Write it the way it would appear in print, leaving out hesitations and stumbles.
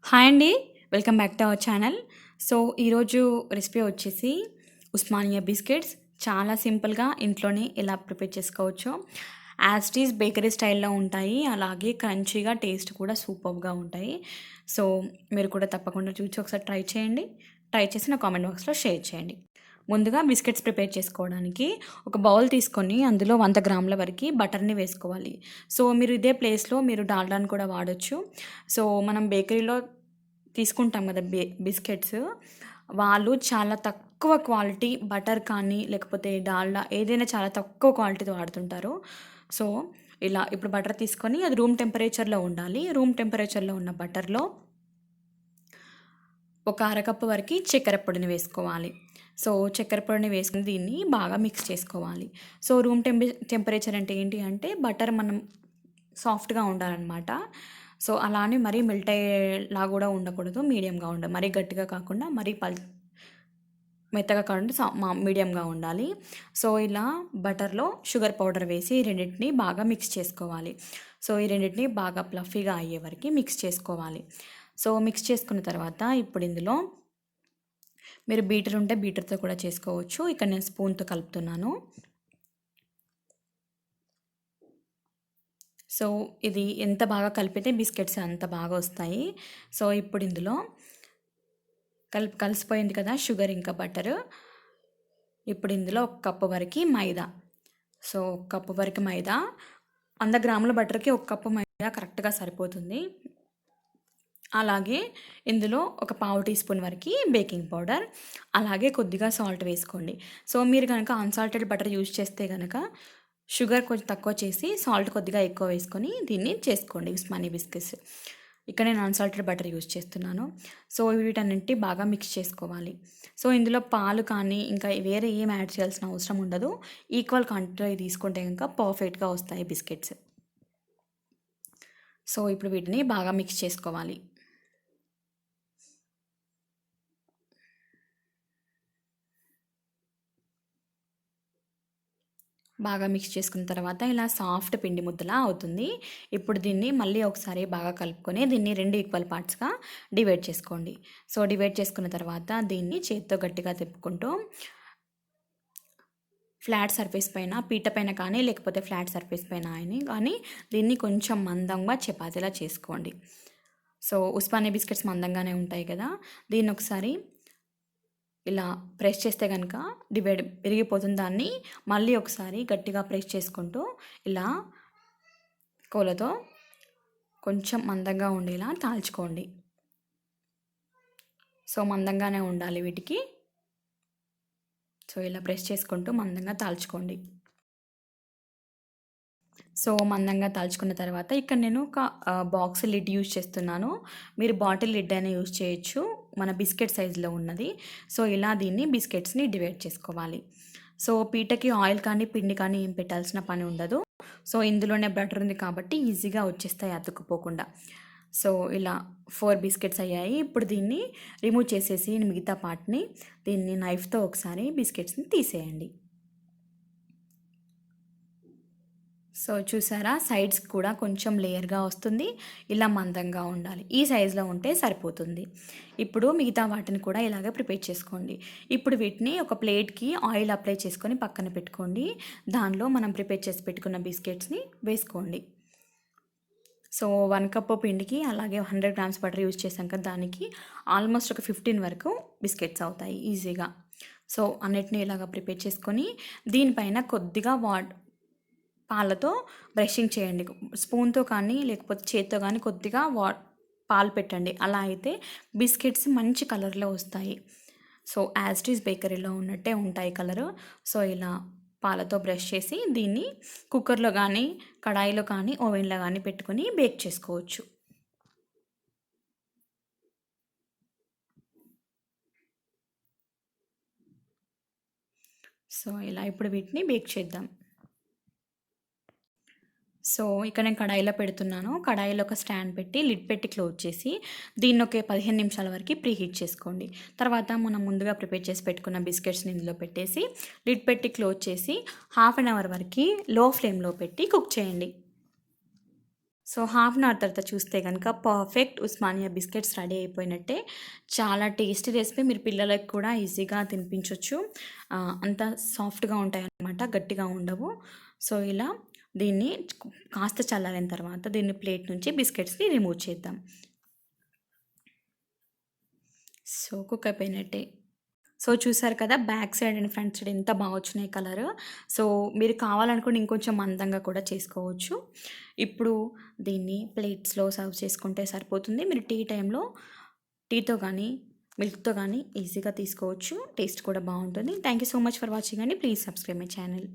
Hi అండి. Welcome back to our channel. So, ఈరోజు recipe వచ్చేసి ఉస్మానియా బిస్కెట్స్. చాలా సింపుల్‌గా ఇంట్లోనే ఎలా ప్రిపేర్ చేసుకోవచ్చో, యాజ్ ఇట్ ఈజ్ బేకరీ స్టైల్‌లో ఉంటాయి. అలాగే క్రంచీగా టేస్ట్ కూడా సూపర్బ్‌గా ఉంటాయి. సో, మీరు కూడా తప్పకుండా చూసి ఒకసారి ట్రై చేయండి. ట్రై చేసి నా కామెంట్ బాక్స్‌లో షేర్ చేయండి. ముందుగా బిస్కెట్స్ ప్రిపేర్ చేసుకోవడానికి ఒక బౌల్ తీసుకొని అందులో 100 గ్రాముల వరకు బటర్‌ని వేసుకోవాలి. సో, మీరు ఇదే ప్లేస్‌లో మీరు డాల్డాని కూడా వాడొచ్చు. సో, మనం బేకరీలో తీసుకుంటాం కదా బిస్కెట్స్, వాళ్ళు చాలా తక్కువ క్వాలిటీ బటర్ కానీ, లేకపోతే డాల్డా ఏదైనా చాలా తక్కువ క్వాలిటీది వాడుతుంటారు. సో, ఇలా ఇప్పుడు బటర్ తీసుకొని అది రూమ్ టెంపరేచర్‌లో ఉండాలి. రూమ్ టెంపరేచర్‌లో ఉన్న బటర్‌లో ఒక అరకప్పు వరకు చక్కెర పొడిని వేసుకోవాలి. సో, చక్కెర పొడిని వేసుకొని దీన్ని బాగా మిక్స్ చేసుకోవాలి. సో, రూమ్ టెంపరేచర్ అంటే ఏంటి అంటే బటర్ మనం సాఫ్ట్‌గా ఉండాలనమాట. సో, అలా అని మరీ మెల్ట్ అయ్యేలా కూడా ఉండకూడదు. మీడియంగా ఉండాలి. మరీ గట్టిగా కాకుండా, మరీ మెత్తగా కాకుండా మీడియంగా ఉండాలి. సో, ఇలా బటర్‌లో షుగర్ పౌడర్ వేసి ఈ రెండిటిని బాగా మిక్స్ చేసుకోవాలి. సో, ఈ రెండిటిని బాగా ఫ్లఫీగా అయ్యే వరకి మిక్స్ చేసుకోవాలి. సో, మిక్స్ చేసుకున్న తర్వాత ఇప్పుడు ఇందులో మీరు బీటర్ ఉంటే బీటర్‌తో కూడా చేసుకోవచ్చు. ఇక్కడ నేను స్పూన్‌తో కలుపుతున్నాను. సో, ఇది ఎంత బాగా కలిపితే బిస్కెట్స్ అంత బాగా వస్తాయి. సో, ఇప్పుడు ఇందులో కలిసిపోయింది కదా షుగర్ ఇంకా బటరు. ఇప్పుడు ఇందులో ఒక కప్పు వరకు మైదా. సో, ఒక కప్పు వరకు మైదా, 100 గ్రాముల బటర్‌కి ఒక కప్పు మైదా కరెక్ట్‌గా సరిపోతుంది. అలాగే ఇందులో ఒక పావు టీ స్పూన్ వరకు బేకింగ్ పౌడర్, అలాగే కొద్దిగా సాల్ట్ వేసుకోండి. సో, మీరు కనుక అన్సాల్టెడ్ బటర్ యూజ్ చేస్తే గనక షుగర్ కొంచెం తక్కువ చేసి సాల్ట్ కొద్దిగా ఎక్కువ వేసుకొని దీన్ని చేసుకోండి ఉస్మానియా బిస్కెట్స్. ఇక్కడ నేను అన్సాల్టెడ్ బటర్ యూజ్ చేస్తున్నాను. సో, వీటన్నింటిని బాగా మిక్స్ చేసుకోవాలి. సో, ఇందులో పాలు కానీ ఇంకా వేరే ఏం యాడ్ చేయాల్సిన అవసరం ఉండదు. ఈక్వల్ క్వాంటిటీలో తీసుకుంటే కనుక పర్ఫెక్ట్‌గా వస్తాయి బిస్కెట్స్. సో, ఇప్పుడు వీటిని బాగా మిక్స్ చేసుకోవాలి. బాగా మిక్స్ చేసుకున్న తర్వాత ఇలా సాఫ్ట్ పిండి ముద్దలా అవుతుంది. ఇప్పుడు దీన్ని మళ్ళీ ఒకసారి బాగా కలుపుకొని దీన్ని 2 ఈక్వల్ పార్ట్స్‌గా డివైడ్ చేసుకోండి. సో, డివైడ్ చేసుకున్న తర్వాత దీన్ని చేత్తో గట్టిగా తిప్పుకుంటూ ఫ్లాట్ సర్ఫేస్ పైన, పీట పైన కానీ లేకపోతే ఫ్లాట్ సర్ఫేస్ పైన కానీ దీన్ని కొంచెం మందంగా చపాతీలా చేసుకోండి. సో, ఉస్మానియా బిస్కెట్స్ మందంగానే ఉంటాయి కదా! దీన్ని ఒకసారి ఇలా ప్రెస్ చేస్తే కనుక విరిగిపోతుంది. దాన్ని మళ్ళీ ఒకసారి గట్టిగా ప్రెస్ చేసుకుంటూ ఇలా కోలతో కొంచెం మందంగా ఉండేలా తాల్చుకోండి. సో, మందంగానే ఉండాలి వీటికి. సో, ఇలా ప్రెస్ చేసుకుంటూ మందంగా తాల్చుకోండి. సో, మందంగా తాల్చుకున్న తర్వాత ఇక్కడ నేను ఒక బాక్స్ లిడ్ యూజ్ చేస్తున్నాను. మీరు బాటిల్ లిడ్ అయినా యూజ్ చేయొచ్చు. మన బిస్కెట్ సైజులో ఉన్నది. సో, ఇలా దీన్ని బిస్కెట్స్‌ని డివైడ్ చేసుకోవాలి. సో, పీటకి ఆయిల్ కానీ, పిండి కానీ ఏం పెట్టాల్సిన పని ఉండదు. సో, ఇందులోనే బటర్ ఉంది కాబట్టి ఈజీగా వచ్చేస్తాయి అతుక్కుపోకుండా. సో, ఇలా 4 బిస్కెట్స్ అయ్యాయి. ఇప్పుడు దీన్ని రిమూవ్ చేసేసి మిగతా పార్ట్‌ని దీన్ని నైఫ్‌తో ఒకసారి బిస్కెట్స్‌ని తీసేయండి. సో, చూసారా సైడ్స్ కూడా కొంచెం లేయర్‌గా వస్తుంది. ఇలా మందంగా ఉండాలి. ఈ సైజులో ఉంటే సరిపోతుంది. ఇప్పుడు మిగతా వాటిని కూడా ఇలాగే ప్రిపేర్ చేసుకోండి. ఇప్పుడు వీటిని ఒక ప్లేట్‌కి ఆయిల్ అప్లై చేసుకొని పక్కన పెట్టుకోండి. దానిలో మనం ప్రిపేర్ చేసి పెట్టుకున్న బిస్కెట్స్‌ని వేసుకోండి. సో, 1 కప్పు పిండికి అలాగే 100 గ్రామ్స్ బటర్ యూజ్ చేసాం కదా! దానికి ఆల్మోస్ట్ ఒక 15 వరకు బిస్కెట్స్ అవుతాయి ఈజీగా. సో, అన్నిటిని ఇలాగ ప్రిపేర్ చేసుకొని దీనిపైన కొద్దిగా పాలతో బ్రషింగ్ చేయండి. స్పూన్‌తో కానీ, లేకపోతే చేత్తో కానీ కొద్దిగా పాలు పెట్టండి. అలా అయితే బిస్కెట్స్ మంచి కలర్‌లో వస్తాయి. సో, యాజ్ ఇట్ ఈజ్ బేకరీలో ఉన్నట్టే ఉంటాయి కలరు. సో, ఇలా పాలతో బ్రష్ చేసి దీన్ని కుక్కర్‌లో కానీ, కడాయిలో కానీ, ఓవెన్‌లో కానీ పెట్టుకొని బేక్ చేసుకోవచ్చు. సో, ఇలా ఇప్పుడు వీటిని బేక్ చేద్దాం. సో, ఇక్కడ నేను కడాయిలో పెడుతున్నాను. కడాయిలో ఒక స్టాండ్ పెట్టి, లిడ్ పెట్టి క్లోజ్ చేసి, దీన్ని ఒక 15 నిమిషాల వరకు ప్రీహీట్ చేసుకోండి. తర్వాత మనం ముందుగా ప్రిపేర్ చేసి పెట్టుకున్న బిస్కెట్స్‌ని ఇందులో పెట్టేసి, లిడ్ పెట్టి క్లోజ్ చేసి, హాఫ్ అన్ అవర్ వరకు లో ఫ్లేమ్‌లో పెట్టి కుక్ చేయండి. సో హాఫ్ అన్ అవర్ తర్వాత చూస్తే కనుక పర్ఫెక్ట్ ఉస్మానియా బిస్కెట్స్ రెడీ అయిపోయినట్టే. చాలా టేస్టీ రెసిపీ, మీరు పిల్లలకి కూడా ఈజీగా తినిపించవచ్చు. అంత సాఫ్ట్గా ఉంటాయి అన్నమాట, గట్టిగా ఉండవు. సో ఇలా దీన్ని కాస్త చల్లారిన తర్వాత దీన్ని ప్లేట్ నుంచి బిస్కెట్స్ని రిమూవ్ చేద్దాం. సో కుక్ అయిపోయినట్టే. సో చూసారు కదా, back side and front side ఎంత బాగా వచ్చినాయి కలర్. సో మీరు కావాలనుకుంటే ఇంకొంచెం మందంగా కూడా చేసుకోవచ్చు. ఇప్పుడు దీన్ని ప్లేట్స్లో సర్వ్ చేసుకుంటే సరిపోతుంది. మీరు టీ టైంలో టీతో కానీ మిల్క్తో కానీ ఈజీగా తీసుకోవచ్చు. టేస్ట్ కూడా బాగుంటుంది. Thank you so much for watching అండి. Please subscribe my channel.